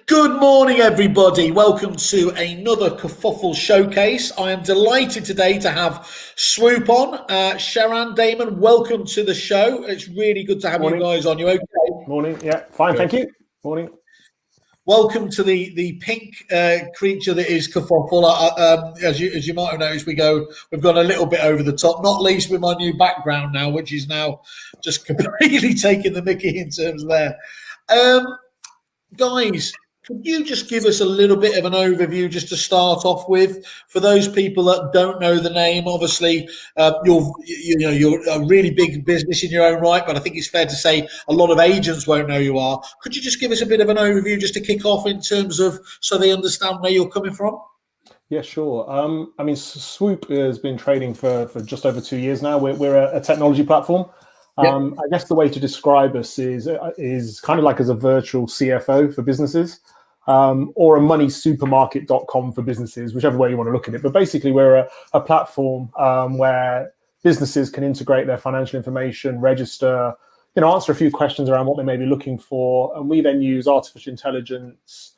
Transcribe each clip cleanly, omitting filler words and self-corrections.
Good morning, everybody. Welcome to another Kerfuffle showcase. I am delighted today to have Swoop on. Sharon, Damon, welcome to the show. It's really good to have you guys on. You okay? Morning. Yeah, fine. Good. Thank you. Morning. Welcome to the pink creature that is Kerfuffle. As you might have noticed, we've gone a little bit over the top, not least with my new background now, which is now just completely taking the mickey in terms of there. Guys, could you just give us a little bit of an overview just to start off with, for those people that don't know the name? Obviously, you're a really big business in your own right, but I think it's fair to say a lot of agents won't know you are. Could you just give us a bit of an overview just to kick off in terms of so they understand where you're coming from? Yeah, sure. I mean, Swoop has been trading for just over 2 years now. We're a technology platform. I guess the way to describe us is kind of like as a virtual CFO for businesses, or a moneysupermarket.com for businesses, whichever way you want to look at it. But basically, we're a platform where businesses can integrate their financial information, register, answer a few questions around what they may be looking for, and we then use artificial intelligence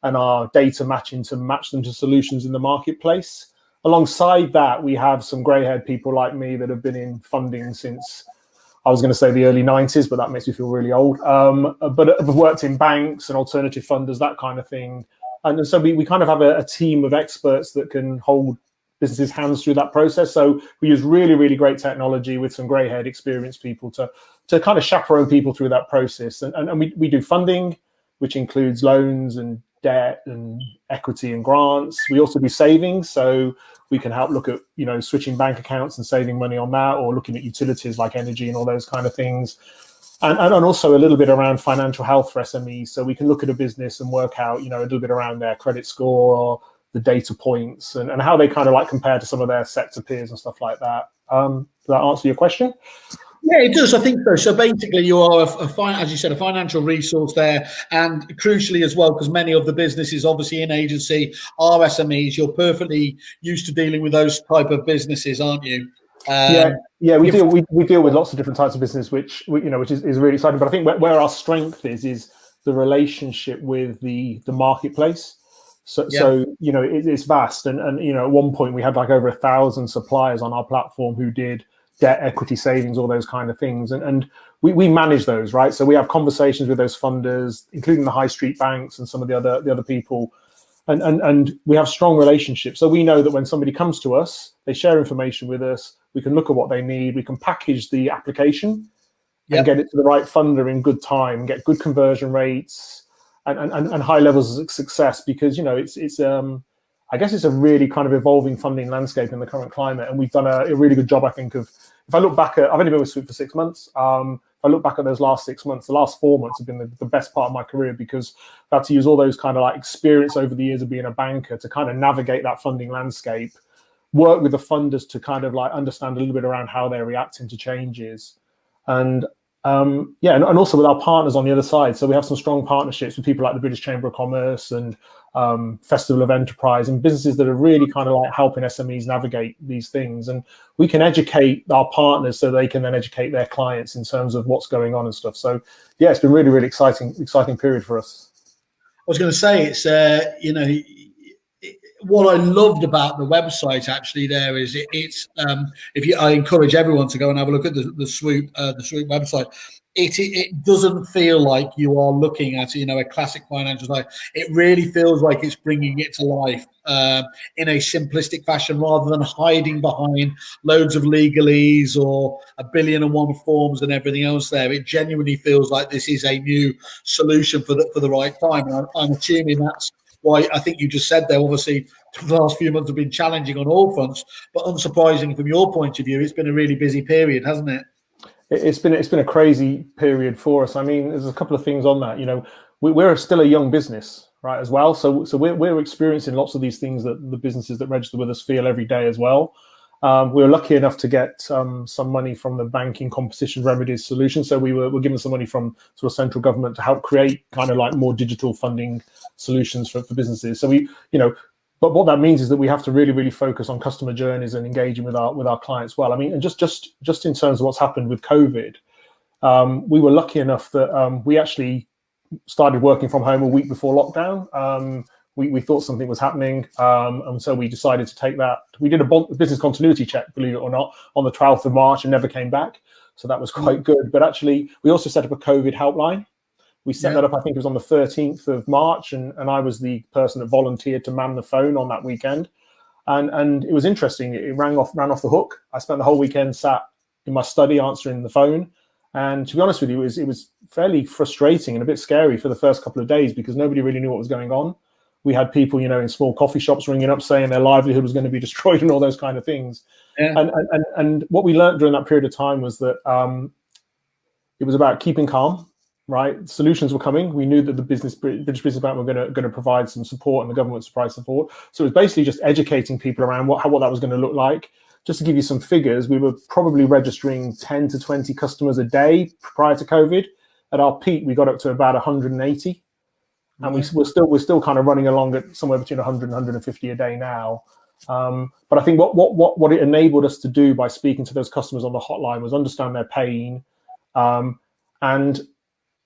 and our data matching to match them to solutions in the marketplace. Alongside that, we have some grey-haired people like me that have been in funding since, I was going to say the early 90s, but that makes me feel really old. But I've worked in banks and alternative funders, that kind of thing. And so we kind of have a team of experts that can hold businesses' hands through that process. So we use really, really great technology with some grey-haired experienced people to kind of chaperone people through that process. And we do funding, which includes loans and debt and equity and grants. We also do savings, so we can help look at switching bank accounts and saving money on that, or looking at utilities like energy and all those kind of things, and also a little bit around financial health for SMEs. So we can look at a business and work out a little bit around their credit score, or the data points, and how they kind of like compare to some of their sector peers and stuff like that. Does that answer your question? Yeah, it does. I think so. So basically, you are as you said, a financial resource there, and crucially as well, because many of the businesses, obviously in agency, are SMEs. You're perfectly used to dealing with those type of businesses, aren't you? Yeah, we deal with lots of different types of business, which is really exciting. But I think where our strength is the relationship with the marketplace. So it's vast, and at one point we had like over 1,000 suppliers on our platform who did debt, equity, savings, all those kind of things, and we manage those, right? So we have conversations with those funders, including the high street banks and some of the other people, and we have strong relationships. So we know that when somebody comes to us, they share information with us. We can look at what they need. We can package the application and get it to the right funder in good time, get good conversion rates and high levels of success, because it's I guess it's a really kind of evolving funding landscape in the current climate, and we've done a really good job, I think, of. If I look back at, I've only been with Swoop for 6 months. If I look back at those last 6 months, the last 4 months have been the best part of my career, because I've had to use all those kind of like experience over the years of being a banker to kind of navigate that funding landscape, work with the funders to kind of like understand a little bit around how they're reacting to changes, and also with our partners on the other side. So we have some strong partnerships with people like the British Chamber of Commerce and Festival of Enterprise, and businesses that are really kind of like helping SMEs navigate these things. And we can educate our partners so they can then educate their clients in terms of what's going on and stuff. So yeah, it's been really, really exciting period for us. I was going to say, it's what I loved about the website actually there is I encourage everyone to go and have a look at the Swoop website. It doesn't feel like you are looking at a classic financial site. It really feels like it's bringing it to life in a simplistic fashion, rather than hiding behind loads of legalese or 1,000,001 forms and everything else there. It genuinely feels like this is a new solution for the right time. And I'm assuming that's why I think you just said there, obviously, the last few months have been challenging on all fronts, but unsurprising from your point of view, it's been a really busy period, hasn't it? It's been a crazy period for us. I mean, there's a couple of things on that. We're still a young business, right, as well. So we're experiencing lots of these things that the businesses that register with us feel every day as well. We were lucky enough to get some money from the Banking Competition Remedies Solution. So we were given some money from sort of central government to help create kind of like more digital funding solutions for businesses. So but what that means is that we have to really, really focus on customer journeys and engaging with our clients well. I mean, and just in terms of what's happened with COVID, we were lucky enough that we actually started working from home a week before lockdown. We thought something was happening, and so we decided to take that. We did a business continuity check, believe it or not, on the 12th of March and never came back. So that was quite good. But actually, we also set up a COVID helpline. We set that up, I think it was on the 13th of March, and I was the person that volunteered to man the phone on that weekend. And it was interesting. It ran off the hook. I spent the whole weekend sat in my study answering the phone. And to be honest with you, it was fairly frustrating and a bit scary for the first couple of days because nobody really knew what was going on. We had people, in small coffee shops ringing up saying their livelihood was going to be destroyed and all those kind of things. Yeah. And what we learned during that period of time was that it was about keeping calm. Right, solutions were coming. We knew that the British Business Bank were going to provide some support, and the government would provide support. So it was basically just educating people around what that was going to look like. Just to give you some figures, we were probably registering 10 to 20 customers a day prior to COVID. At our peak, we got up to about 180, and we're still kind of running along at somewhere between 100 and 150 a day now. But I think what it enabled us to do by speaking to those customers on the hotline was understand their pain, and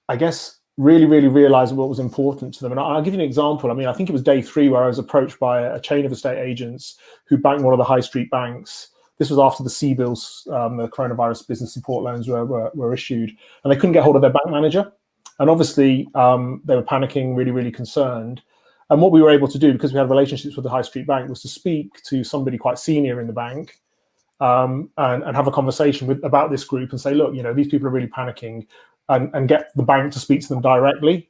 I guess really realize what was important to them. And I'll give you an example. I mean, I think it was day 3 where I was approached by a chain of estate agents who banked one of the high street banks. This was after the CBILS, the coronavirus business support loans were issued, and they couldn't get hold of their bank manager. And obviously they were panicking, really concerned. And what we were able to do, because we had relationships with the high street bank, was to speak to somebody quite senior in the bank and have a conversation about this group and say, look, these people are really panicking. And get the bank to speak to them directly.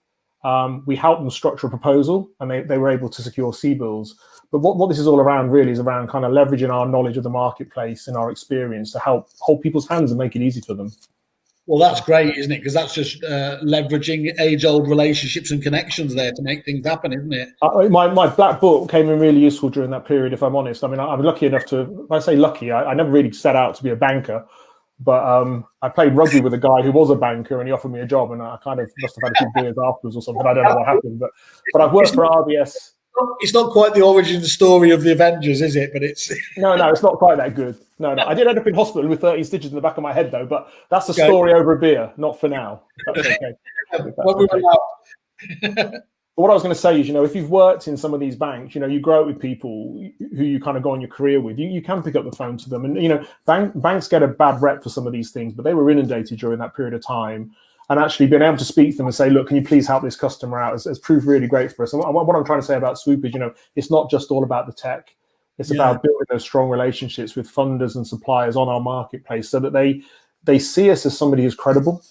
We helped them structure a proposal, and they were able to secure CBILS. But what this is all around really is around kind of leveraging our knowledge of the marketplace and our experience to help hold people's hands and make it easy for them. Well, that's great, isn't it? Because that's just leveraging age-old relationships and connections there to make things happen, isn't it? My black book came in really useful during that period, if I'm honest. I mean, I'm lucky enough to, if I say lucky, I never really set out to be a banker. But I played rugby with a guy who was a banker, and he offered me a job, and I kind of must have had a few beers afterwards or something. I don't know what happened, but I've worked for RBS. It's not quite the origin story of the Avengers, is it? But it's no, it's not quite that good. No. I did end up in hospital with 13 stitches in the back of my head, though. But that's a story over a beer, not for now. That's okay. But what I was going to say is, if you've worked in some of these banks, you grow up with people who you kind of go on your career with, you can pick up the phone to them. And, banks get a bad rep for some of these things, but they were inundated during that period of time. And actually being able to speak to them and say, look, can you please help this customer out has proved really great for us. And what I'm trying to say about Swoop is, it's not just all about the tech. It's about building those strong relationships with funders and suppliers on our marketplace so that they see us as somebody who's credible.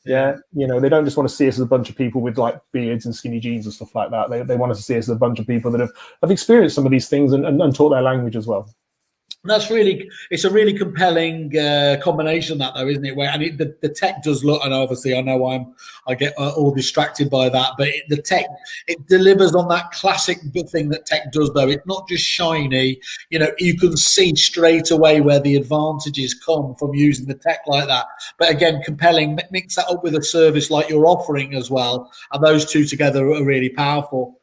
Yeah, they don't just want to see us as a bunch of people with like beards and skinny jeans and stuff like that. They want us to see us as a bunch of people that have experienced some of these things and taught their language as well. It's a really compelling combination, that though, isn't it? Where the tech does look, and obviously I know I get all distracted by that, but the tech, it delivers on that classic good thing that tech does, though. It's not just shiny. You can see straight away where the advantages come from using the tech like that. But again, compelling, mix that up with a service like you're offering as well, and those two together are really powerful.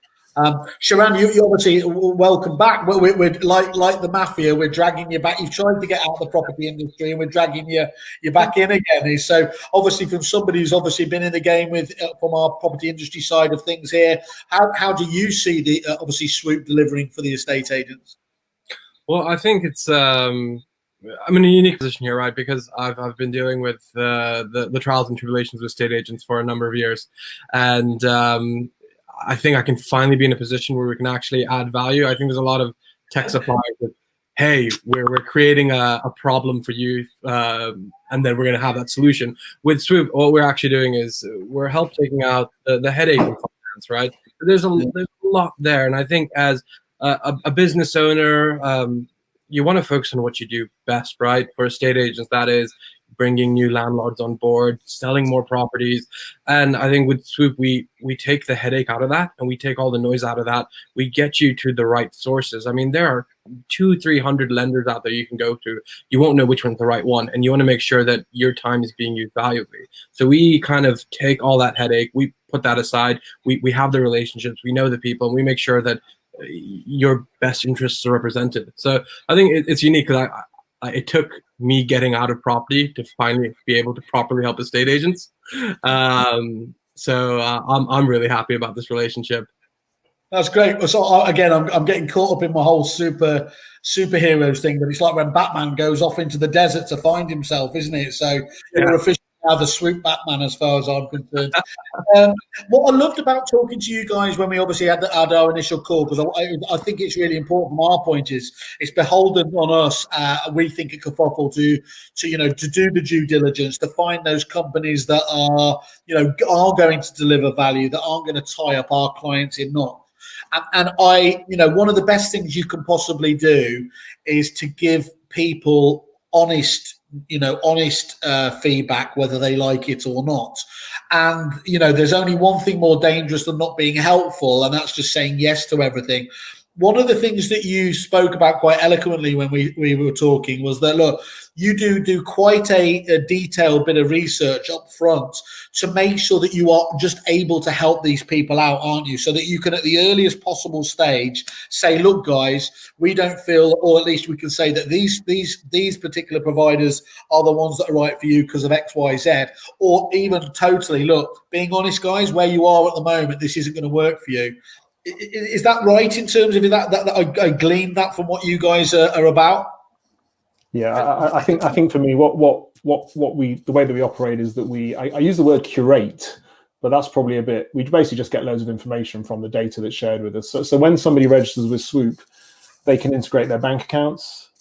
Sharan, you obviously welcome back. We're like the mafia. We're dragging you back. You've tried to get out of the property industry, and we're dragging you back in again. So obviously, from somebody who's obviously been in the game with from our property industry side of things here, how do you see the obviously Swoop delivering for the estate agents? Well, I think it's I'm in a unique position here, right? Because I've been dealing with the trials and tribulations of estate agents for a number of years, and I think I can finally be in a position where we can actually add value. I think there's a lot of tech suppliers that, hey, we're creating a problem for you, and then we're going to have that solution. With Swoop, what we're actually doing is we're taking out the headache of finance, right? There's a lot there, and I think as a business owner, you want to focus on what you do best, right? For estate agents, that is bringing new landlords on board, selling more properties. And I think with Swoop, we take the headache out of that, and we take all the noise out of that. We get you to the right sources. I mean, there are 200-300 lenders out there you can go to. You won't know which one's the right one, and you want to make sure that your time is being used valuably. So we kind of take all that headache, we put that aside, we have the relationships, we know the people, and we make sure that your best interests are represented. So I think it's unique because it took me getting out of property to finally be able to properly help estate agents. So I'm really happy about this relationship. That's great. So again, I'm getting caught up in my whole superheroes thing, but it's like when Batman goes off into the desert to find himself, isn't it? So you're officially now the Swoop Batman, as far as I'm concerned. What I loved about talking to you guys when we obviously had our initial call, because I think it's really important from our point is it's beholden on us. We think at Kerfuffle to do the due diligence, to find those companies that are going to deliver value, that aren't going to tie up our clients in knots. And one of the best things you can possibly do is to give people honest feedback, whether they like it or not. And, there's only one thing more dangerous than not being helpful, and that's just saying yes to everything. One of the things that you spoke about quite eloquently when we were talking was that, look, you do quite a detailed bit of research up front to make sure that you are just able to help these people out, aren't you? So that you can, at the earliest possible stage, say, look, guys, we don't feel, or at least we can say that these particular providers are the ones that are right for you because of X, Y, Z, or even totally, look, being honest, guys, where you are at the moment, this isn't going to work for you. Is that right in terms of that I gleaned that from what you guys are about? Yeah, I think for me, what the way that we operate is that I use the word curate, but that's probably a bit. We basically just get loads of information from the data that's shared with us. So when somebody registers with Swoop, they can integrate their bank accounts,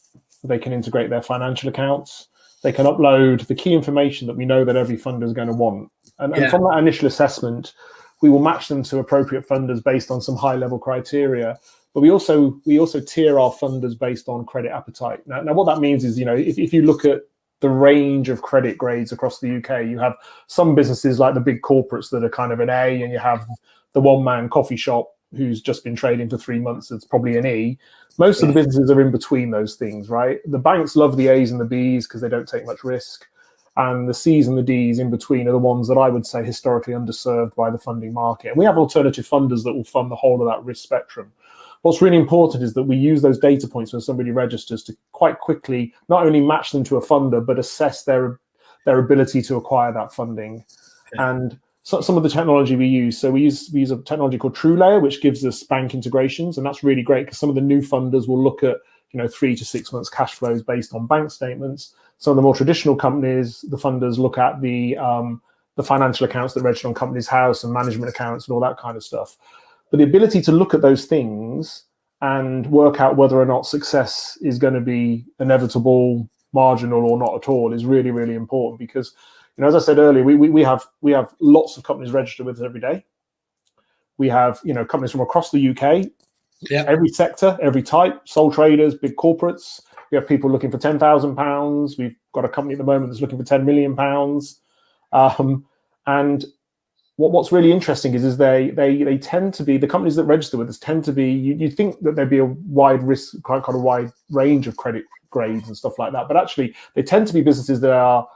they can integrate their financial accounts, they can upload the key information that we know that every funder is going to want, and from that initial assessment, we will match them to appropriate funders based on some high-level criteria. But we also tier our funders based on credit appetite. Now what that means is, if you look at the range of credit grades across the UK, you have some businesses like the big corporates that are kind of an A, and you have the one-man coffee shop who's just been trading for 3 months that's probably an E. Most of the businesses are in between those things, right? The banks love the A's and the B's because they don't take much risk. And the C's and the D's in between are the ones that I would say historically underserved by the funding market. And we have alternative funders that will fund the whole of that risk spectrum. What's really important is that we use those data points when somebody registers to quite quickly not only match them to a funder, but assess their ability to acquire that funding. Okay. And so some of the technology we use, so we use a technology called TrueLayer, which gives us bank integrations, and that's really great because some of the new funders will look at 3 to 6 months cash flows based on bank statements. Some of the more traditional companies, the funders look at the financial accounts that register on Companies House and management accounts and all that kind of stuff. But the ability to look at those things and work out whether or not success is going to be inevitable, marginal, or not at all is really, really important because, as I said earlier, we have lots of companies registered with us every day. We have companies from across the UK, every sector, every type, sole traders, big corporates. We have people looking for £10,000. We've got a company at the moment that's looking for £10 million. And what's really interesting is they tend to be, the companies that register with us tend to be, you think that there'd be a wide risk, quite a wide range of credit grades and stuff like that. But actually, they tend to be businesses that are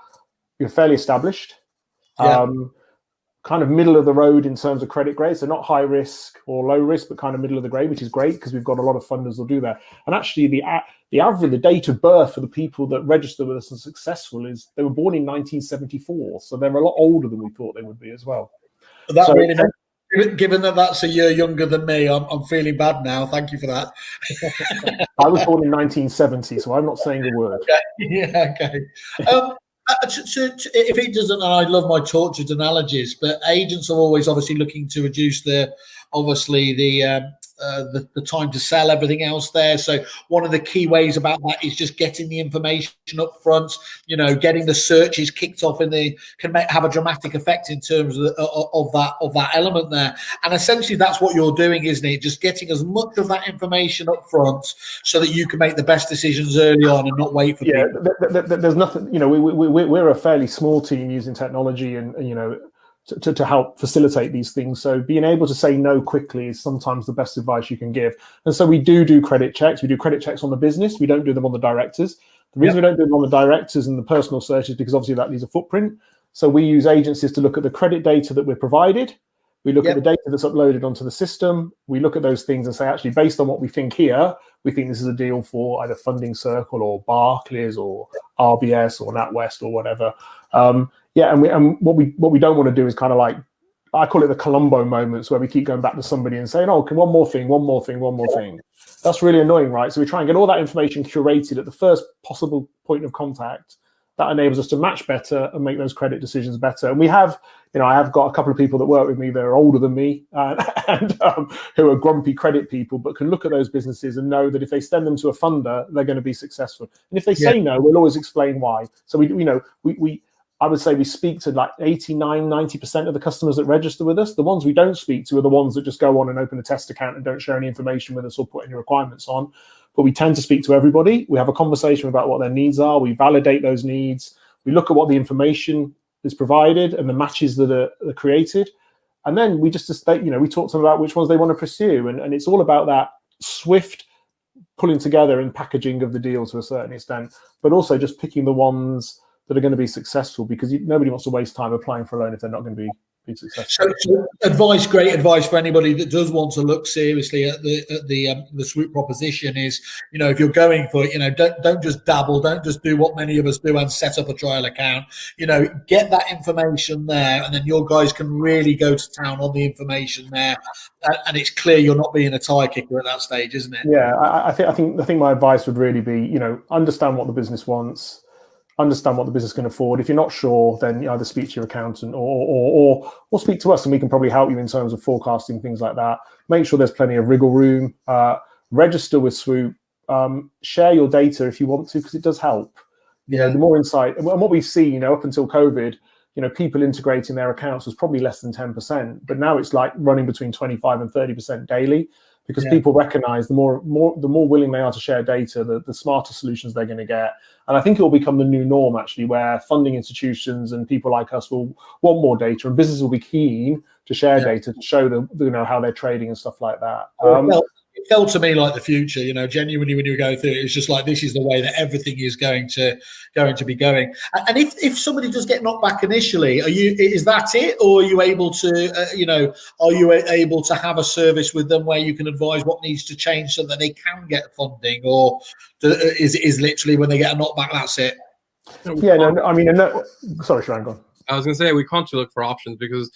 fairly established, kind of middle of the road in terms of credit grades. So not high risk or low risk, but kind of middle of the grade, which is great because we've got a lot of funders that do that. And actually, the average, the date of birth for the people that register with us and successful is they were born in 1974. So they're a lot older than we thought they would be as well. Given that that's a year younger than me, I'm feeling bad now. Thank you for that. I was born in 1970, so I'm not saying a word. Okay. Yeah, okay. If it doesn't, and I love my tortured analogies, but agents are always obviously looking to reduce the time to sell, everything else there. So one of the key ways about that is just getting the information up front, getting the searches kicked off can have a dramatic effect in terms of that element there. And essentially that's what you're doing, isn't it? Just getting as much of that information up front so that you can make the best decisions early on and not wait for people. There's nothing, we're a fairly small team using technology and to help facilitate these things. So being able to say no quickly is sometimes the best advice you can give. And so we do credit checks. We do credit checks on the business. We don't do them on the directors. The reason we don't do them on the directors and the personal search is because obviously that leaves a footprint. So we use agencies to look at the credit data that we're provided. We look at the data that's uploaded onto the system. We look at those things and say, actually, based on what we think here, we think this is a deal for either Funding Circle or Barclays or RBS or NatWest or whatever. And what we don't want to do is kind of like I call it the Columbo moments, where we keep going back to somebody and saying, "Oh, okay, one more thing, one more thing, one more thing." That's really annoying, right? So we try and get all that information curated at the first possible point of contact. That enables us to match better and make those credit decisions better. And we have, I have got a couple of people that work with me that are older than me and who are grumpy credit people, but can look at those businesses and know that if they send them to a funder, they're going to be successful. And if they say no, we'll always explain why. So I would say we speak to like 89, 90% of the customers that register with us. The ones we don't speak to are the ones that just go on and open a test account and don't share any information with us or put any requirements on. But we tend to speak to everybody. We have a conversation about what their needs are. We validate those needs. We look at what the information is provided and the matches that are created. And then we just we talk to them about which ones they want to pursue. And it's all about that swift pulling together and packaging of the deal to a certain extent, but also just picking the ones that are going to be successful, because nobody wants to waste time applying for a loan if they're not going to be successful. So great advice for anybody that does want to look seriously at the Swoop proposition is, if you're going for it, don't just dabble, don't just do what many of us do and set up a trial account. Get that information there, and then your guys can really go to town on the information there, and it's clear you're not being a tire kicker at that stage, isn't it? Yeah, I think my advice would really be, understand what the business wants. Understand what the business can afford. If you're not sure, then you either speak to your accountant or speak to us, and we can probably help you in terms of forecasting, things like that. Make sure there's plenty of wriggle room. Register with Swoop. Share your data if you want to, because it does help. The more insight, and what we've seen, up until COVID, people integrating their accounts was probably less than 10%, but now it's like running between 25 and 30% daily. Because people recognize the more willing they are to share data, the smarter solutions they're going to get. And I think it will become the new norm, actually, where funding institutions and people like us will want more data, and businesses will be keen to share data to show them, how they're trading and stuff like that. It felt to me like the future, genuinely, when you were going through it, it's just like, this is the way that everything is going to be going. And if somebody does get knocked back initially, is that it, or are you able to, able to have a service with them where you can advise what needs to change so that they can get funding, or is literally when they get a knockback, that's it? Yeah, no, I mean, sorry, Sharon, go on. I was going to say, we constantly look for options, because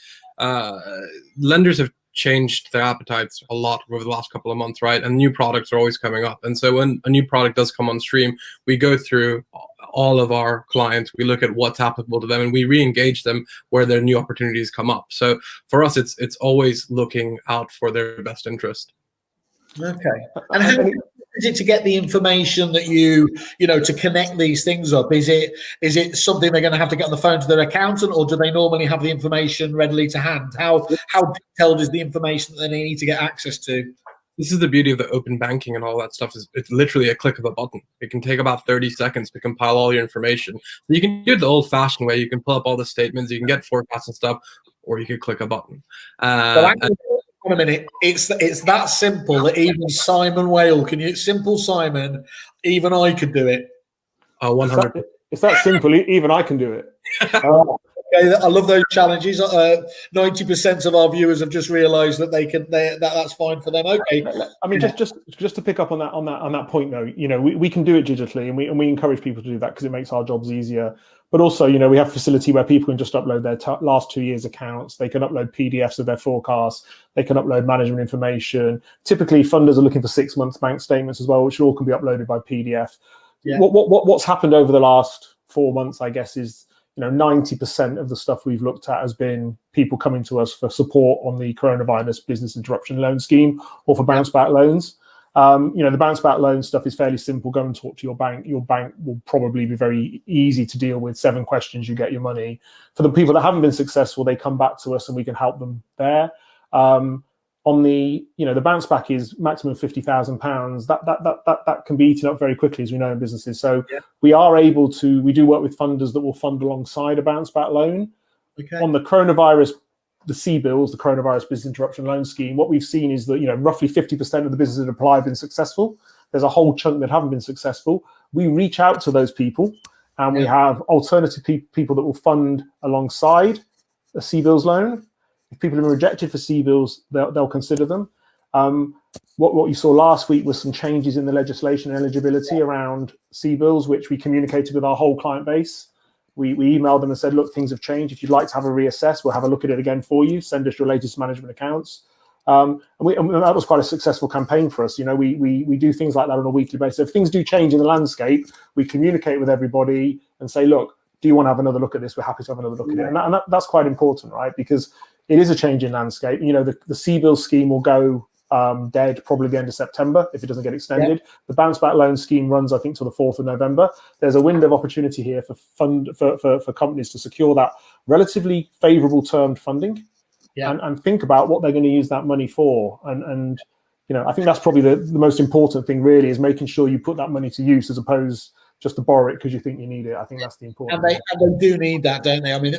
lenders have changed their appetites a lot over the last couple of months, right? And new products are always coming up. And so when a new product does come on stream, we go through all of our clients, we look at what's applicable to them, and we re-engage them where their new opportunities come up. So for us, it's always looking out for their best interest. Okay. And how is it to get the information that to connect these things up? Is it something they're going to have to get on the phone to their accountant, or do they normally have the information readily to hand? How detailed is the information that they need to get access to? This is the beauty of the open banking and all that stuff. It's literally a click of a button. It can take about 30 seconds to compile all your information. So you can do it the old-fashioned way. You can pull up all the statements, you can get forecasts and stuff, or you could click a button. Wait a minute, it's that simple that even Simon Whale simple Simon, even I could do it. 100%. It's that simple, even I can do it. Okay, I love those challenges. 90% of our viewers have just realised that that's fine for them. Okay, I mean, just to pick up on that point, though, we can do it digitally, and we encourage people to do that because it makes our jobs easier. But also, we have a facility where people can just upload their last 2 years' accounts. They can upload PDFs of their forecasts. They can upload management information. Typically, funders are looking for 6 months bank statements as well, which all can be uploaded by PDF. Yeah. What's happened over the last 4 months, I guess, is 90% of the stuff we've looked at has been people coming to us for support on the coronavirus business interruption loan scheme or for bounce back loans. The bounce back loan stuff is fairly simple. Go and talk to your bank. Your bank will probably be very easy to deal with. 7 questions, you get your money. For the people that haven't been successful, they come back to us and we can help them there. On the bounce back is maximum £50,000. That can be eaten up very quickly, as we know in businesses. So we do work with funders that will fund alongside a bounce back loan. Okay. On the coronavirus, the CBILS, the coronavirus business interruption loan scheme, what we've seen is that roughly 50% of the businesses that apply have been successful. There's a whole chunk that haven't been successful. We reach out to those people, and we have alternative people that will fund alongside a CBILS loan. If people have been rejected for CBILS, they'll consider them. What you saw last week was some changes in the legislation and eligibility around CBILS, which we communicated with our whole client base. We emailed them and said, look, things have changed. If you'd like to have a reassess, we'll have a look at it again for you. Send us your latest management accounts. And that was quite a successful campaign for us. We do things like that on a weekly basis. If things do change in the landscape, we communicate with everybody and say, look, do you want to have another look at this? We're happy to have another look at it. And that's quite important, right? Because it is a change in landscape. The CBILS scheme will go dead probably the end of September if it doesn't get extended. Yep. The bounce back loan scheme runs, I think, till the 4th of November. There's a window of opportunity here for companies to secure that relatively favourable termed funding. Yeah. And think about what they're going to use that money for. And I think that's probably the most important thing really, is making sure you put that money to use as opposed just to borrow it because you think you need it. I think that's the important thing. And they do need that, don't they? I mean,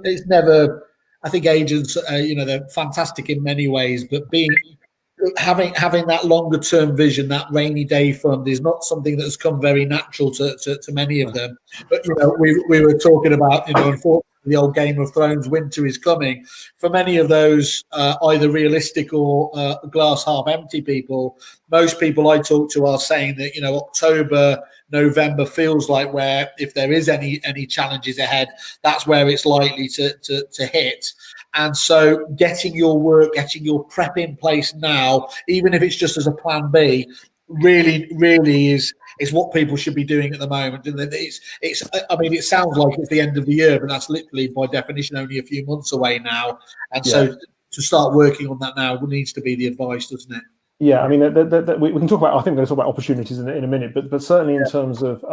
it's never, I think agents, they're fantastic in many ways, but having that longer term vision, that rainy day fund, is not something that has come very natural to many of them. But we were talking about, unfortunately, the old Game of Thrones, winter is coming. For many of those either realistic or glass half empty people, most people I talk to are saying that October, November feels like where, if there is any challenges ahead, that's where it's likely to hit. And so getting your work, getting your prep in place now, even if it's just as a plan B, really is what people should be doing at the moment. And it sounds like it's the end of the year, but that's literally by definition only a few months away now. And so to start working on that now needs to be the advice, doesn't it? Yeah, I mean, we can talk about, I think we're going to talk about opportunities in a minute, but certainly in terms of,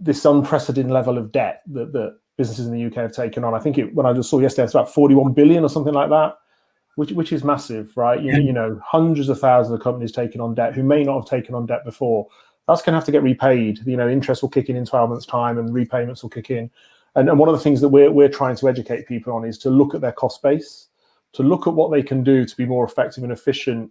this unprecedented level of debt that businesses in the UK have taken on. I think when I just saw yesterday, it's about 41 billion or something like that, which is massive, right? Hundreds of thousands of companies taking on debt who may not have taken on debt before. That's going to have to get repaid. Interest will kick in 12 months' time, and repayments will kick in. And one of the things that we're trying to educate people on is to look at their cost base, to look at what they can do to be more effective and efficient,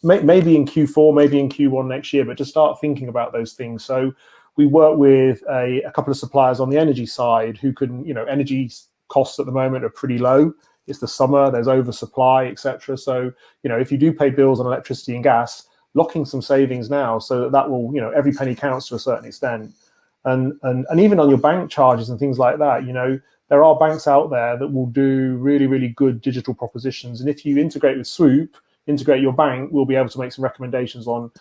maybe in Q4, maybe in Q1 next year, but to start thinking about those things. So we work with a couple of suppliers on the energy side who can, energy costs at the moment are pretty low. It's the summer, there's oversupply, etc. So, if you do pay bills on electricity and gas, locking some savings now so that will, every penny counts to a certain extent. And even on your bank charges and things like that, there are banks out there that will do really, really good digital propositions. And if you integrate with Swoop, integrate your bank, we'll be able to make some recommendations on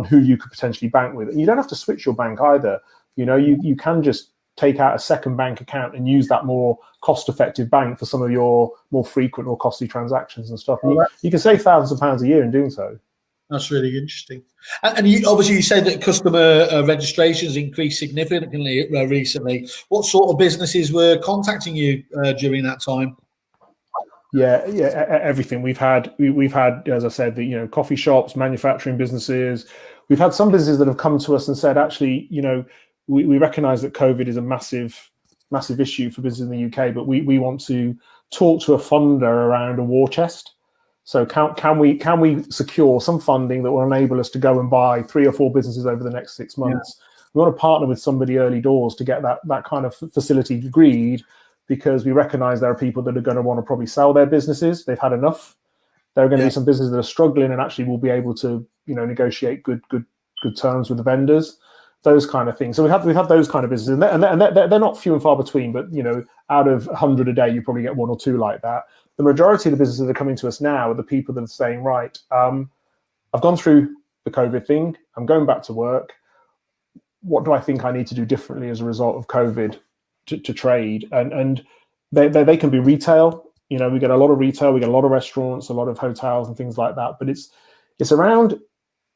who you could potentially bank with. And you don't have to switch your bank either. You can just take out a second bank account and use that more cost-effective bank for some of your more frequent or costly transactions and stuff. And you can save thousands of pounds a year in doing so. That's really interesting. And you said that customer registrations increased significantly recently. What sort of businesses were contacting you during that time? Yeah, everything. We've had, as I said, coffee shops, manufacturing businesses. We've had some businesses that have come to us and said, actually, we recognise that COVID is a massive issue for business in the UK, but we want to talk to a funder around a war chest. So can we secure some funding that will enable us to go and buy 3 or 4 businesses over the next 6 months? Yeah. We want to partner with somebody early doors to get that kind of facility agreed, because we recognise there are people that are going to want to probably sell their businesses. They've had enough. There are going to be some businesses that are struggling and actually will be able to negotiate good terms with the vendors. Those kind of things. So we have those kind of businesses, and they're not few and far between. But out of 100 a day, you probably get 1 or 2 like that. The majority of the businesses that are coming to us now are the people that are saying, right, I've gone through the COVID thing. I'm going back to work. What do I think I need to do differently as a result of COVID to trade? And they can be retail. We get a lot of retail. We get a lot of restaurants, a lot of hotels and things like that. But it's around.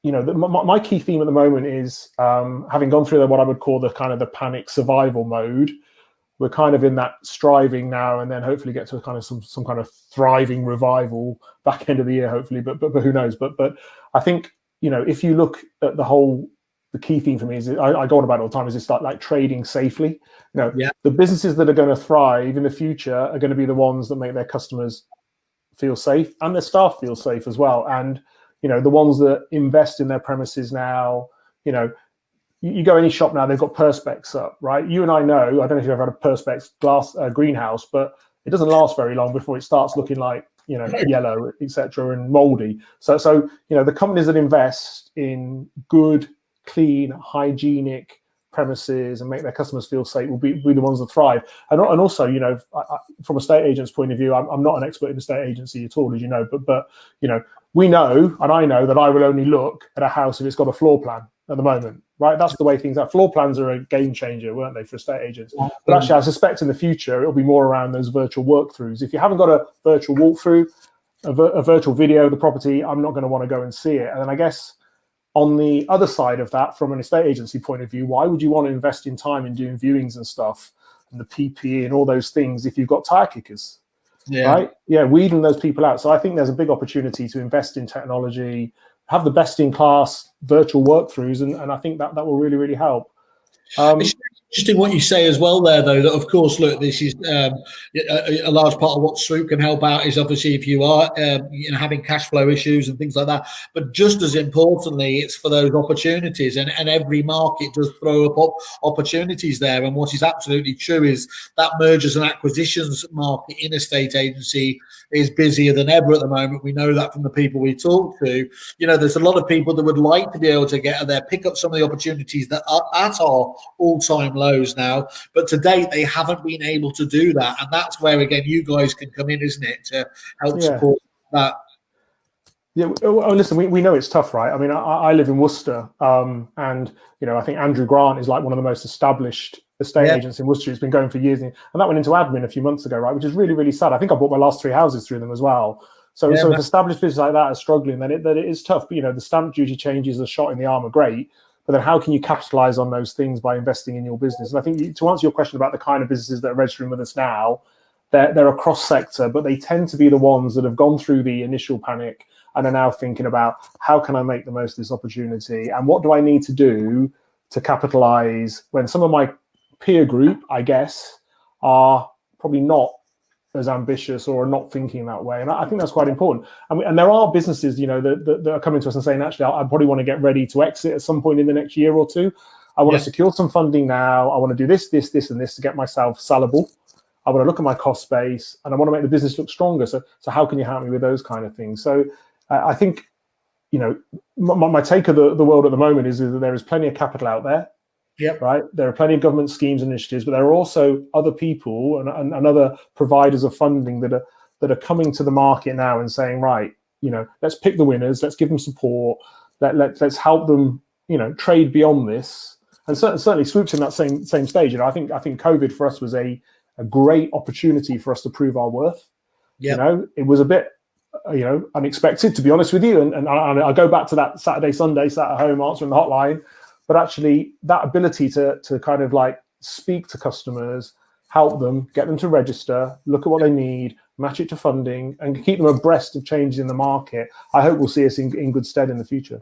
My key theme at the moment is having gone through what I would call the kind of the panic survival mode. We're kind of in that striving now, and then hopefully get to a kind of some kind of thriving revival back end of the year, hopefully. But who knows? But I think if you look at the key theme for me is, I go on about it all the time, is it's like trading safely. The businesses that are going to thrive in the future are going to be the ones that make their customers feel safe and their staff feel safe as well. And the ones that invest in their premises now, you go any shop now, they've got perspex up, right? You and I know, I don't know if you've ever had a perspex glass greenhouse, but it doesn't last very long before it starts looking like, yellow, etc., and moldy. So the companies that invest in good, clean, hygienic premises and make their customers feel safe will be the ones that thrive. And also, you know, from a estate agent's point of view, I'm not an expert in estate agency at all, as you know, but you know, we know, and I know that I will only look at a house if it's got a floor plan at the moment, right? That's the way things are. Floor plans are a game changer, weren't they, for estate agents? But actually, I suspect in the future, it'll be more around those virtual walkthroughs. If you haven't got a virtual walkthrough, a virtual video of the property, I'm not going to want to go and see it. And then I guess on the other side of that, from an estate agency point of view, why would you want to invest in time in doing viewings and stuff and the PPE and all those things if you've got tire kickers? Yeah. Right? Yeah, weeding those people out. So I think there's a big opportunity to invest in technology, have the best in class virtual workthroughs, and I think that will really, really help. It's interesting what you say as well there, though, that of course, look, this is a large part of what Swoop can help out is obviously if you are you know, having cash flow issues and things like that, but just as importantly, it's for those opportunities, and every market does throw up opportunities there. And what is absolutely true is that mergers and acquisitions market in estate agency is busier than ever at the moment. We know that from the people we talk to. You know, there's a lot of people that would like to be able to get there, pick up some of the opportunities that are at our all-time lows now, but to date they haven't been able to do that, and that's where again you guys can come in, isn't it, to help support that? Yeah, well, listen, we know it's tough, right? I mean, I live in Worcester, and you know, I think Andrew Grant is like one of the most established estate agents in Worcester. It's been going for years, and that went into admin a few months ago, right? Which is really, really sad. I think I bought my last 3 houses through them as well. So if established business like that are struggling, then it is tough. But you know, the stamp duty changes, a shot in the arm are great, but then how can you capitalize on those things by investing in your business? And I think to answer your question about the kind of businesses that are registering with us now, they're across sector, but they tend to be the ones that have gone through the initial panic and are now thinking about how can I make the most of this opportunity and what do I need to do to capitalize when some of my peer group, I guess, are probably not as ambitious or are not thinking that way. And I think that's quite important. And there are businesses, you know, that are coming to us and saying, actually, I probably want to get ready to exit at some point in the next year or two. I want to secure some funding now. I want to do this, this, this, and this to get myself sellable. I want to look at my cost base and I want to make the business look stronger. So how can you help me with those kind of things? So I think, you know, my take of the world at the moment is that there is plenty of capital out there. Yep. Right. There are plenty of government schemes and initiatives, but there are also other people and other providers of funding that are coming to the market now and saying, right, you know, let's pick the winners, let's give them support, let's help them, you know, trade beyond this. And certainly Swoop's in that same stage. You know, I think COVID for us was a great opportunity for us to prove our worth. Yep. You know, it was a bit, you know, unexpected, to be honest with you. And I go back to that Saturday, Sunday, sat at home answering the hotline. But actually, that ability to kind of like speak to customers, help them, get them to register, look at what they need, match it to funding, and keep them abreast of changes in the market, I hope we'll see us in good stead in the future.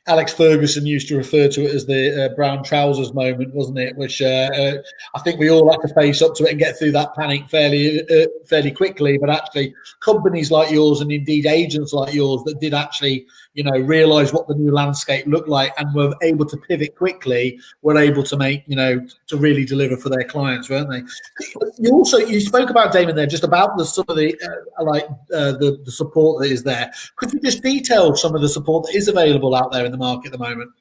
Alex Ferguson used to refer to it as the brown trousers moment, wasn't it? Which I think we all have to face up to it and get through that panic fairly quickly. But actually, companies like yours and indeed agents like yours that did actually, you know, realise what the new landscape looked like and were able to pivot quickly, were able to make, you know, to really deliver for their clients, weren't they? You spoke about, Damon, there just about some of the the support that is there. Could you just detail some of the support that is available out there in the market at the moment?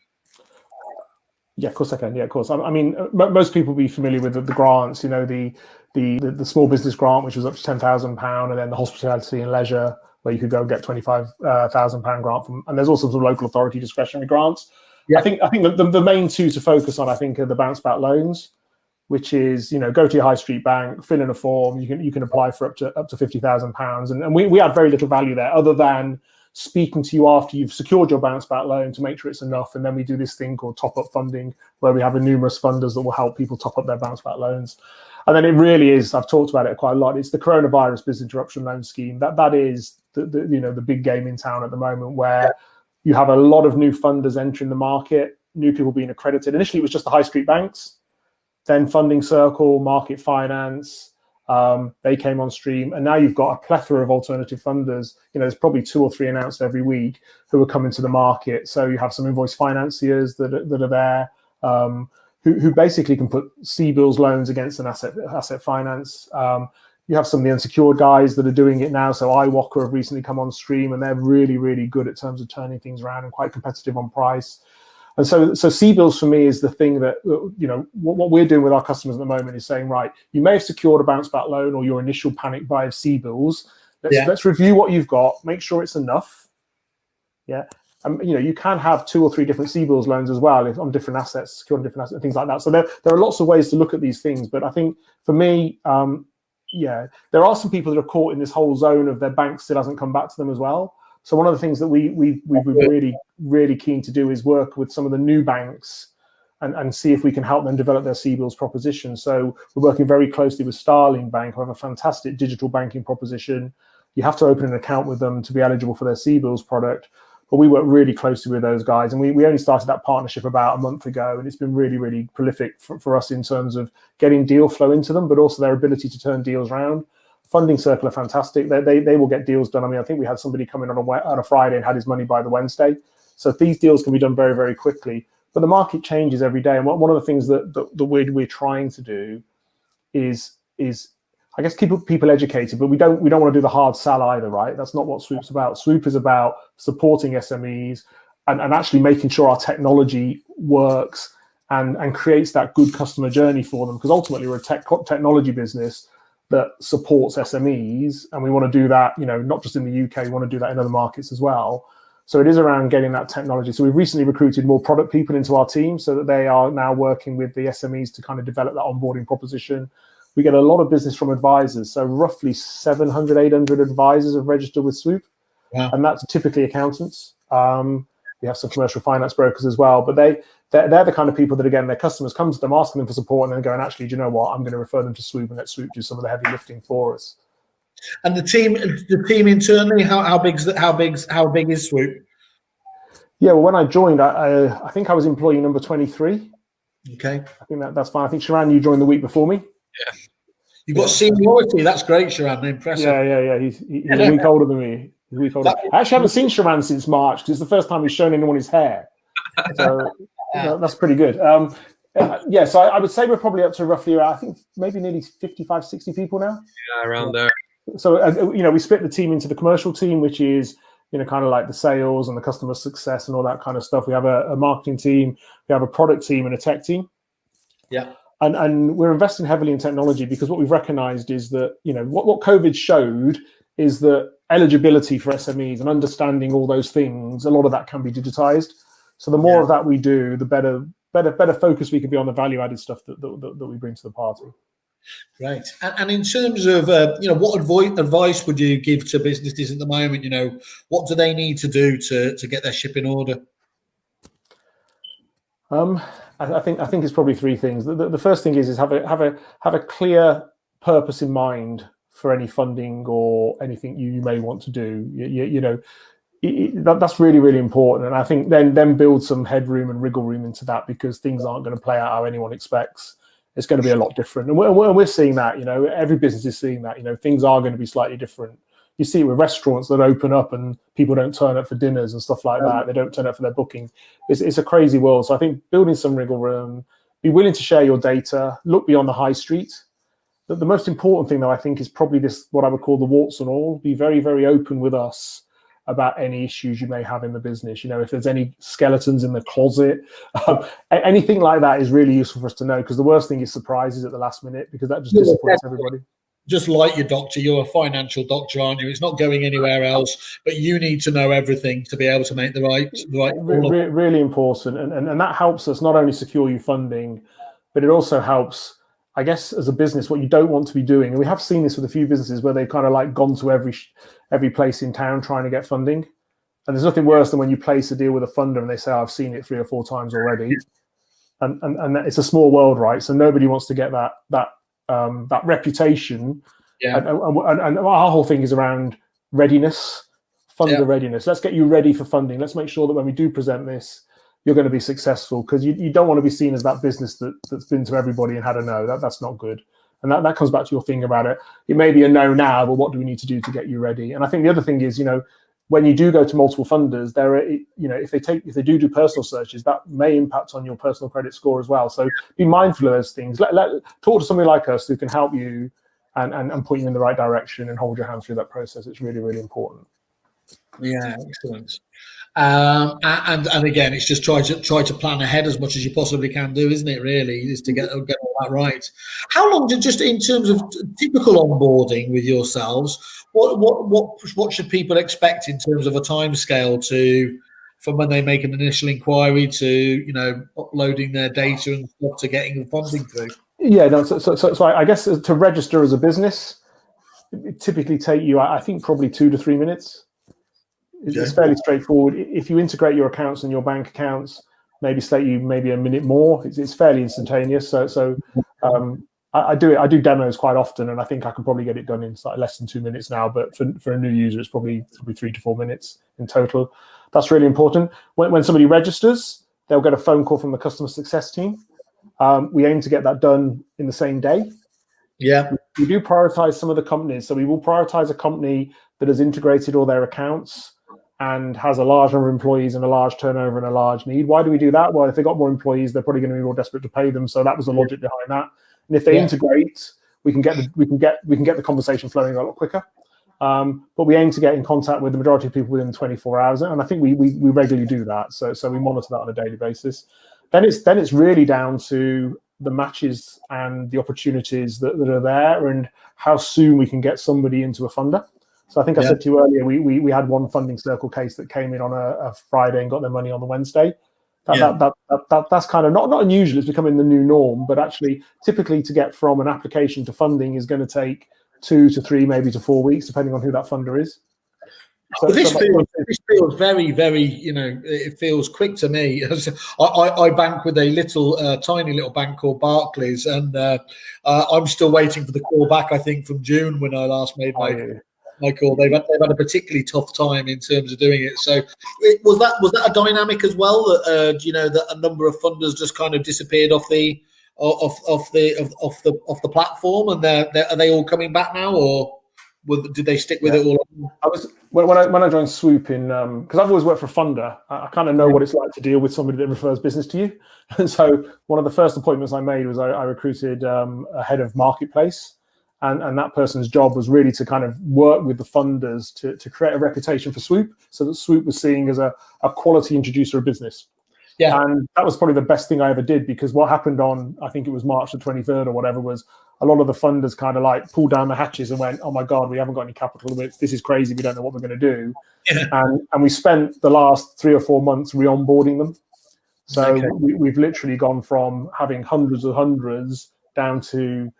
Yeah, of course I can. Yeah, of course. I mean, most people will be familiar with the grants. You know, the small business grant, which was up to £10,000, and then the hospitality and leisure, where you could go and get £25,000 grant from. And there's also some local authority discretionary grants. Yeah. I think the main two to focus on, I think, are the bounce back loans, which is, you know, go to your high street bank, fill in a form. You can apply for up to £50,000, and we add very little value there, other than speaking to you after you've secured your bounce back loan to make sure it's enough. And then we do this thing called top up funding, where we have numerous funders that will help people top up their bounce back loans. And then it really is, I've talked about it quite a lot, it's the coronavirus business interruption loan scheme. That is the you know, the big game in town at the moment, where you have a lot of new funders entering the market, new people being accredited. Initially, it was just the high street banks, then Funding Circle, Market Finance, they came on stream, and now you've got a plethora of alternative funders. You know, there's probably 2 or 3 announced every week who are coming to the market. So you have some invoice financiers that are there, who basically can put C-bills loans against an asset finance. You have some of the unsecured guys that are doing it now. So iWalker have recently come on stream, and they're really, really good at terms of turning things around and quite competitive on price. And so CBILS for me is the thing that, what we're doing with our customers at the moment is saying, right, you may have secured a bounce back loan or your initial panic buy of CBILS. Let's review what you've got, make sure it's enough. Yeah. You can have 2 or 3 different CBILS loans as well on different assets, secured on different assets, things like that. So there are lots of ways to look at these things. But I think for me, there are some people that are caught in this whole zone of their bank still hasn't come back to them as well. So one of the things that we've been really keen to do is work with some of the new banks and see if we can help them develop their CBILS proposition. So we're working very closely with Starling Bank, who have a fantastic digital banking proposition. You have to open an account with them to be eligible for their CBILS product. But we work really closely with those guys. And we only started that partnership about a month ago. And it's been really, really prolific for us in terms of getting deal flow into them, but also their ability to turn deals around. Funding Circle are fantastic. They will get deals done. I mean, I think we had somebody come in on a Friday and had his money by the Wednesday. So these deals can be done very, very quickly. But the market changes every day. And one of the things that we're trying to do is I guess keep people educated, but we don't want to do the hard sell either, right? That's not what Swoop's about. Swoop is about supporting SMEs and actually making sure our technology works and creates that good customer journey for them. Because ultimately, we're a technology business that supports SMEs, and we want to do that, not just in the UK, we want to do that in other markets as well. So it is around getting that technology. So we've recently recruited more product people into our team so that they are now working with the SMEs to kind of develop that onboarding proposition. We get a lot of business from advisors. So roughly 700, 800 advisors have registered with Swoop. Wow. And that's typically accountants. We have some commercial finance brokers as well, but they're the kind of people that, again, their customers come to them asking them for support and then going, actually, do you know what? I'm going to refer them to Swoop and let Swoop do some of the heavy lifting for us. And the team internally, how big is Swoop? Yeah, well, when I joined, I think I was employee number 23. Okay. I think that's fine. I think Sharan, you joined the week before me. Yeah. You've got seniority. That's great, Sharan. Impressive. Yeah. He's a week older than me. He's a week older. I actually haven't seen Sharan since March because it's the first time he's shown anyone his hair. So that's pretty good. So I would say we're probably up to roughly, I think, maybe nearly 55, 60 people now. Yeah, around there. So, we split the team into the commercial team, which is, kind of like the sales and the customer success and all that kind of stuff. We have a marketing team, we have a product team and a tech team. Yeah. And we're investing heavily in technology because what we've recognized is that, what COVID showed is that eligibility for SMEs and understanding all those things, a lot of that can be digitized. So the more of that we do, the better focus we can be on the value-added stuff that we bring to the party. Right. And in terms of, what advice would you give to businesses at the moment? What do they need to do to get their ship in order? I think it's probably 3 things. The first thing is have a clear purpose in mind for any funding or anything you may want to do. That's really, really important. And I think then build some headroom and wriggle room into that because things aren't going to play out how anyone expects. It's going to be a lot different. And we're seeing that, every business is seeing that, things are going to be slightly different. You see it with restaurants that open up and people don't turn up for dinners and stuff like that. They don't turn up for their bookings. It's a crazy world. So I think building some wriggle room, be willing to share your data, look beyond the high street. The most important thing, though, I think, is probably this, what I would call the warts and all. Be very, very open with us about any issues you may have in the business. If there's any skeletons in the closet, anything like that is really useful for us to know, because the worst thing is surprises at the last minute, because that just disappoints everybody. Just like your doctor, you're a financial doctor, aren't you? It's not going anywhere else, but you need to know everything to be able to make the right really important. And that helps us not only secure you funding, but it also helps, I guess, as a business, what you don't want to be doing. And we have seen this with a few businesses where they've kind of like gone to every place in town trying to get funding. And there's nothing worse than when you place a deal with a funder and they say, I've seen it 3 or 4 times already. And it's a small world, right? So nobody wants to get that reputation. Yeah. And our whole thing is around readiness, funder readiness. Let's get you ready for funding. Let's make sure that when we do present this, you're going to be successful, because you don't want to be seen as that business that's been to everybody and had a no. That's not good. And that comes back to your thing about it. It may be a no now, but what do we need to do to get you ready? And I think the other thing is, when you do go to multiple funders, if they do personal searches, that may impact on your personal credit score as well. So be mindful of those things. Talk to somebody like us who can help you and point you in the right direction and hold your hand through that process. It's really, really important. Yeah, excellent. And again, it's just try to plan ahead as much as you possibly can do, isn't it? Really, is to get all that right. How long did, just in terms of typical onboarding with yourselves, what should people expect in terms of a timescale from when they make an initial inquiry to uploading their data and stuff to getting the funding through? Yeah, no. So I guess to register as a business, it typically take you, I think, probably 2 to 3 minutes. It's fairly straightforward. If you integrate your accounts and your bank accounts, maybe a minute more. It's fairly instantaneous. I do demos quite often, and I think I can probably get it done in less than 2 minutes now. But for a new user, it's probably 3 to 4 minutes in total. That's really important. When somebody registers, they'll get a phone call from the customer success team. We aim to get that done in the same day. Yeah, we do prioritize some of the companies. So we will prioritize a company that has integrated all their accounts and has a large number of employees and a large turnover and a large need. Why do we do that? Well, if they've got more employees, they're probably going to be more desperate to pay them. So that was the logic behind that. And if they integrate, we can get the conversation flowing a lot quicker. But we aim to get in contact with the majority of people within 24 hours, and I think we regularly do that. So we monitor that on a daily basis. Then it's really down to the matches and the opportunities that are there, and how soon we can get somebody into a funder. So I think I said to you earlier, we had one funding circle case that came in on a Friday and got their money on the Wednesday. That's kind of not unusual. It's becoming the new norm, but actually typically to get from an application to funding is going to take 2 to 3, maybe to 4 weeks, depending on who that funder is. So this feels very, very, it feels quick to me. I bank with a tiny little bank called Barclays, and I'm still waiting for the call back, I think, from June when I last made my call. They've had a particularly tough time in terms of doing it. So was that a dynamic as well, that that a number of funders just kind of disappeared off the platform, and are they all coming back now, or did they stick with it all? When I joined Swoop in, because I've always worked for a funder, I kind of know what it's like to deal with somebody that refers business to you. And so one of the first appointments I made was I recruited a head of marketplace, and that person's job was really to kind of work with the funders to create a reputation for Swoop, so that Swoop was seen as a quality introducer of business. Yeah, and that was probably the best thing I ever did, because what happened on, I think it was March the 23rd or whatever, was a lot of the funders kind of like pulled down the hatches and went, "Oh my God, we haven't got any capital. This is crazy. We don't know what we're going to do." Yeah. And we spent the last 3 or 4 months re-onboarding them. So we've literally gone from having hundreds down to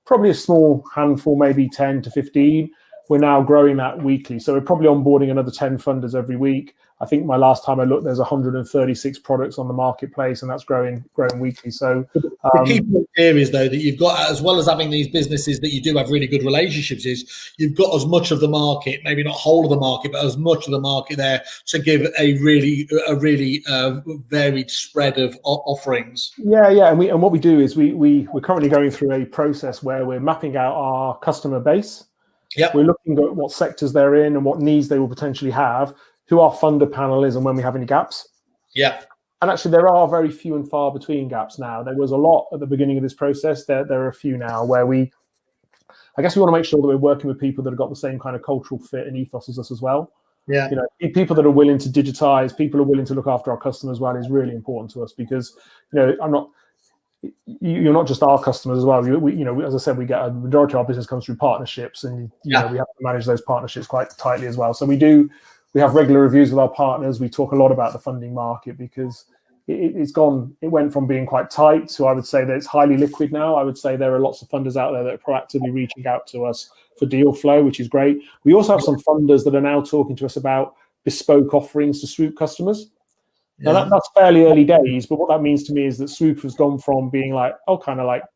probably a small handful, maybe 10 to 15. We're now growing that weekly. So we're probably onboarding another 10 funders every week. I think my last time I looked, there's 136 products on the marketplace, and that's growing weekly. So the key point here is, though, that you've got, as well as having these businesses that you do have really good relationships, is you've got as much of the market, maybe not whole of the market, but as much of the market there to give a really varied spread of offerings. Yeah, and what we do is we're currently going through a process where we're mapping out our customer base. Yep. We're looking at what sectors they're in and what needs they will potentially have, who our funder panel is, and when we have any gaps. Yeah. And actually, there are very few and far between gaps now. There was a lot at the beginning of this process. There are a few now where I guess we want to make sure that we're working with people that have got the same kind of cultural fit and ethos as us as well. Yeah. People that are willing to digitize, people who are willing to look after our customers well is really important to us, because, you're not just our customers as well. We as I said, we get a majority of our business comes through partnerships, and we have to manage those partnerships quite tightly as well. So we have regular reviews with our partners. We talk a lot about the funding market, because it went from being quite tight to, I would say, that it's highly liquid now. I would say there are lots of funders out there that are proactively reaching out to us for deal flow, which is great. We also have some funders that are now talking to us about bespoke offerings to Swoop customers. Now that's fairly early days, but what that means to me is that Swoop has gone from being like,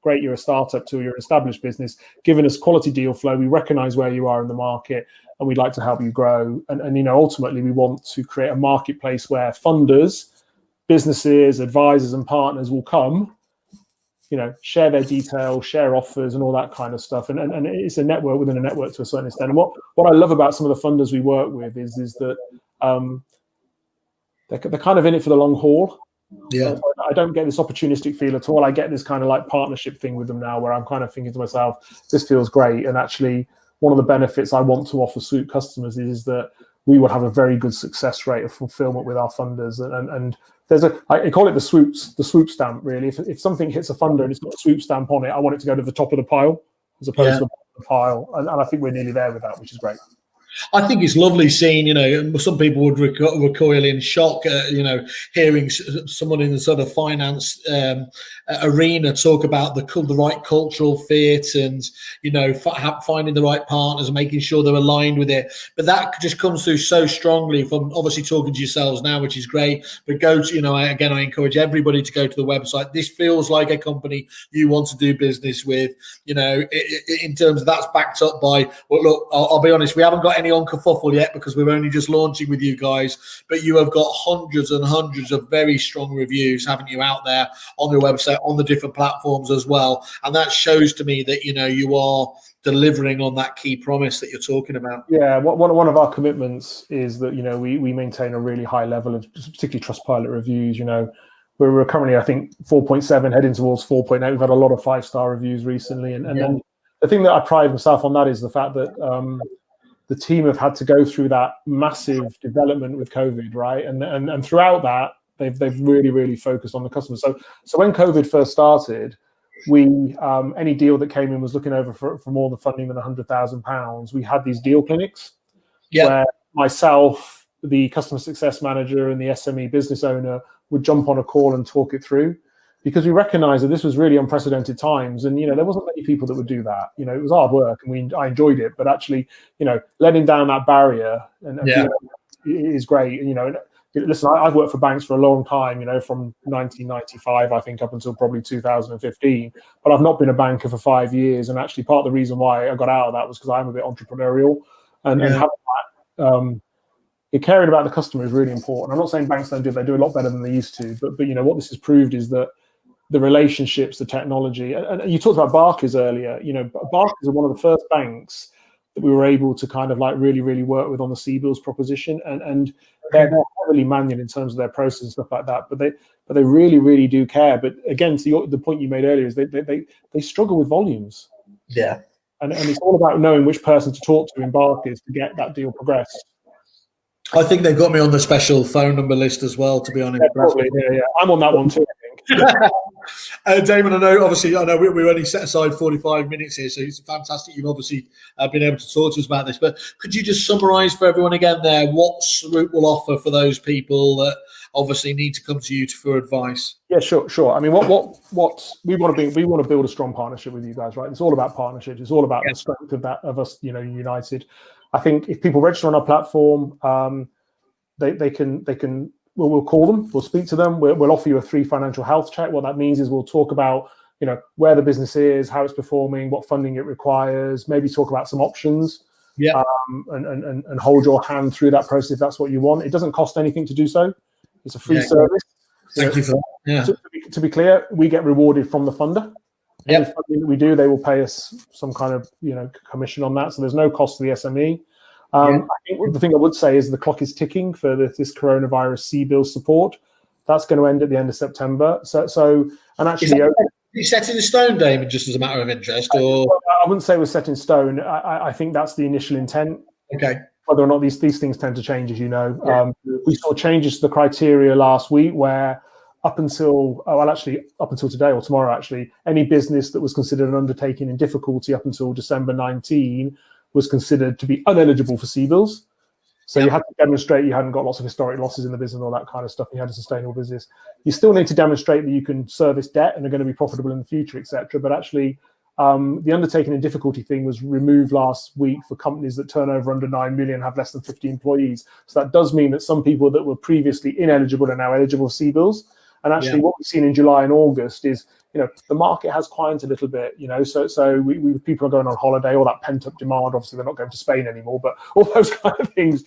great, you're a startup, to you're an established business, giving us quality deal flow. We recognize where you are in the market, and we'd like to help you grow. And ultimately, we want to create a marketplace where funders, businesses, advisors, and partners will come, share their details, share offers, and all that kind of stuff. And it's a network within a network to a certain extent. And what I love about some of the funders we work with is that they're kind of in it for the long haul. Yeah, I don't get this opportunistic feel at all. I get this kind of like partnership thing with them now, where I'm kind of thinking to myself, this feels great. And actually, one of the benefits I want to offer Swoop customers is that we will have a very good success rate of fulfillment with our funders. And there's I call it the swoop stamp, really. If something hits a funder and it's got a swoop stamp on it, I want it to go to the top of the pile as opposed to the bottom of the pile. And I think we're nearly there with that, which is great. I think it's lovely seeing, some people would recoil in shock, hearing someone in the sort of finance arena talk about the right cultural fit and, finding the right partners and making sure they're aligned with it. But that just comes through so strongly from obviously talking to yourselves now, which is great. But go to, I encourage everybody to go to the website. This feels like a company you want to do business with, in terms of that's backed up by, well, look, I'll be honest, we haven't got any on Kerfuffle yet because we're only just launching with you guys, but you have got hundreds and hundreds of very strong reviews, haven't you, out there on your website, on the different platforms as well. And that shows to me that, you are delivering on that key promise that you're talking about. Yeah, one of our commitments is that, we maintain a really high level of particularly Trustpilot reviews. We're currently, I think, 4.7, heading towards 4.8. We've had a lot of 5-star reviews recently. And then the thing that I pride myself on that is the fact that the team have had to go through that massive development with COVID, right? And throughout that, they've really, really focused on the customer. So when COVID first started, we any deal that came in was looking over for more than funding than £100,000. We had these deal clinics where myself, the customer success manager, and the SME business owner would jump on a call and talk it through, because we recognized that this was really unprecedented times, and there wasn't many people that would do that. It was hard work, and I enjoyed it, but actually, letting down that barrier is great. Listen, I've worked for banks for a long time, from 1995, I think, up until probably 2015, but I've not been a banker for 5 years. And actually, part of the reason why I got out of that was because I'm a bit entrepreneurial, and having that, caring about the customer is really important. I'm not saying banks don't do it; they do a lot better than they used to. But what this has proved is that the relationships, the technology, and you talked about Barclays earlier. Barclays are one of the first banks that we were able to kind of like really, really work with on the CBILS proposition, and they're heavily manual in terms of their process and stuff like that. But they really, really do care. But again, to the point you made earlier, is they struggle with volumes. Yeah, and it's all about knowing which person to talk to in Barclays to get that deal progressed. I think they've got me on the special phone number list as well, to be honest. Yeah, probably, yeah. I'm on that one too, I think. Damon, I know we only set aside 45 minutes here, so it's fantastic you've obviously been able to talk to us about this. But could you just summarise for everyone again there what Swoop will offer for those people that obviously need to come to you for advice? Yeah, sure. I mean, what we want to build a strong partnership with you guys, right? It's all about partnerships. It's all about the strength of us, united. I think if people register on our platform, they can. We'll call them. We'll speak to them. We'll offer you a free financial health check. What that means is we'll talk about where the business is, how it's performing, what funding it requires. Maybe talk about some options. And hold your hand through that process if that's what you want. It doesn't cost anything to do so. It's a free service. Thank you for that. To be clear, we get rewarded from the funder. Any funding that we do, they will pay us some kind of commission on that. So there's no cost to the SME. I think the thing I would say is the clock is ticking for this coronavirus CBILS support. That's going to end at the end of September. So and actually, is it set in stone, Damon? Just as a matter of interest, or I wouldn't say it was set in stone. I think that's the initial intent. Okay. Whether or not these things tend to change, as you know, we saw changes to the criteria last week where up until today or tomorrow, actually, any business that was considered an undertaking in difficulty up until December 19 was considered to be uneligible for CBILS. So you had to demonstrate you hadn't got lots of historic losses in the business and all that kind of stuff. You had a sustainable business. You still need to demonstrate that you can service debt and are going to be profitable in the future, etc. But actually, the undertaking in difficulty thing was removed last week for companies that turn over under 9 million, have less than 50 employees. So that does mean that some people that were previously ineligible are now eligible for CBILS. And actually, what we've seen in July and August is, the market has quieted a little bit. So we people are going on holiday, all that pent up demand. Obviously, they're not going to Spain anymore, but all those kind of things.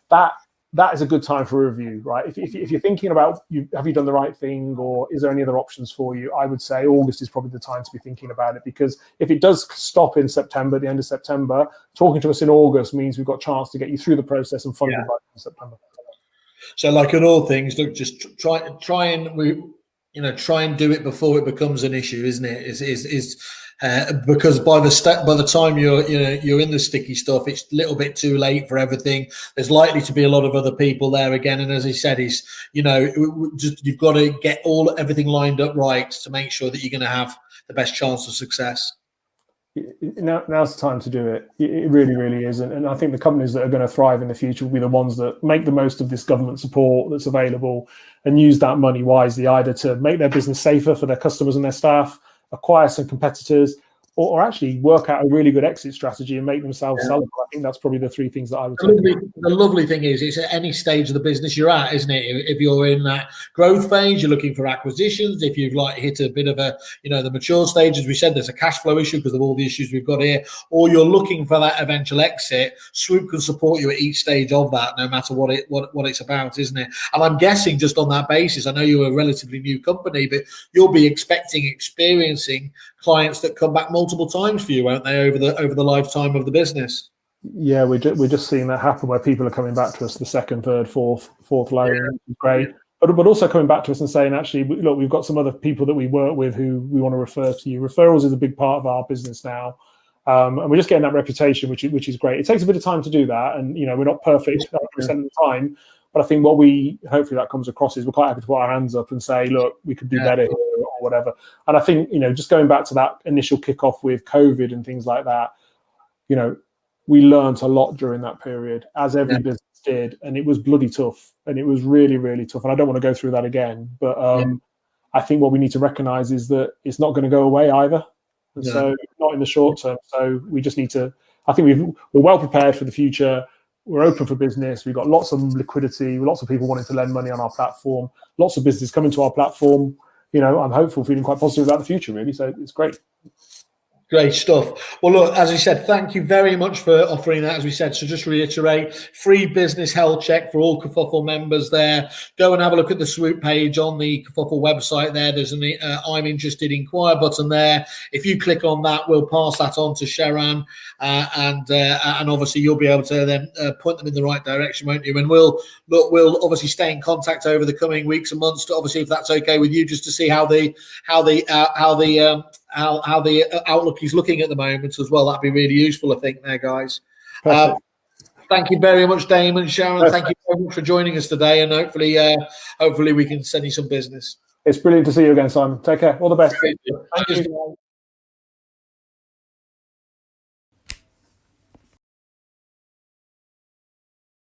That is a good time for a review, right? If you're thinking about have you done the right thing, or is there any other options for you? I would say August is probably the time to be thinking about it, because if it does stop in September, the end of September, talking to us in August means we've got a chance to get you through the process and funded by September. So, like in all things, look, just try and do it before it becomes an issue, isn't it? Is because by the time you're in the sticky stuff, it's a little bit too late for everything. There's likely to be a lot of other people there again, and as he said, you've got to get everything lined up right to make sure that you're going to have the best chance of success. Now's the time to do it. It really, really is. And I think the companies that are going to thrive in the future will be the ones that make the most of this government support that's available and use that money wisely, either to make their business safer for their customers and their staff, acquire some competitors, or actually work out a really good exit strategy and make themselves sellable. I think that's probably the three things that I would say. The lovely thing is, it's at any stage of the business you're at, isn't it? If you're in that growth phase, you're looking for acquisitions. If you've hit a bit of the mature stage, as we said, there's a cash flow issue because of all the issues we've got here, or you're looking for that eventual exit, Swoop can support you at each stage of that, no matter what it's about, isn't it? And I'm guessing just on that basis, I know you're a relatively new company, but you'll be experiencing clients that come back multiple times for you, won't they, over the lifetime of the business? Yeah, we're just seeing that happen where people are coming back to us the second, third, fourth loan, which is great. But also coming back to us and saying, actually, look, we've got some other people that we work with who we want to refer to you. Referrals is a big part of our business now, and we're just getting that reputation, which is great. It takes a bit of time to do that, and we're not perfect 100% of the time. But I think hopefully that comes across is we're quite happy to put our hands up and say, look, we could do better here or whatever. And I think, just going back to that initial kickoff with COVID and things like that, we learned a lot during that period, as every business did. And it was bloody tough. And it was really, really tough. And I don't want to go through that again. But I think what we need to recognize is that it's not going to go away either. And so not in the short term. So we just need to, I think we're well prepared for the future. We're open for business. We've got lots of liquidity, lots of people wanting to lend money on our platform, lots of business coming to our platform. I'm hopeful, feeling quite positive about the future, really. So it's great. Great stuff. Well, look, as I said, thank you very much for offering that, as we said. So just reiterate, free business health check for all Kerfuffle members there. Go and have a look at the Swoop page on the Kerfuffle website there. There's an I'm interested inquire button there. If you click on that, we'll pass that on to Sharon, and obviously you'll be able to then point them in the right direction, won't you? And we'll obviously stay in contact over the coming weeks and months to, obviously, if that's okay with you, just to see how the outlook is looking at the moment as well. That'd be really useful, I think, there, guys. Thank you very much, Damon. Sharon, thank you very much for joining us today, and hopefully we can send you some business. It's brilliant to see you again, Simon. Take care. All the best. Thank you.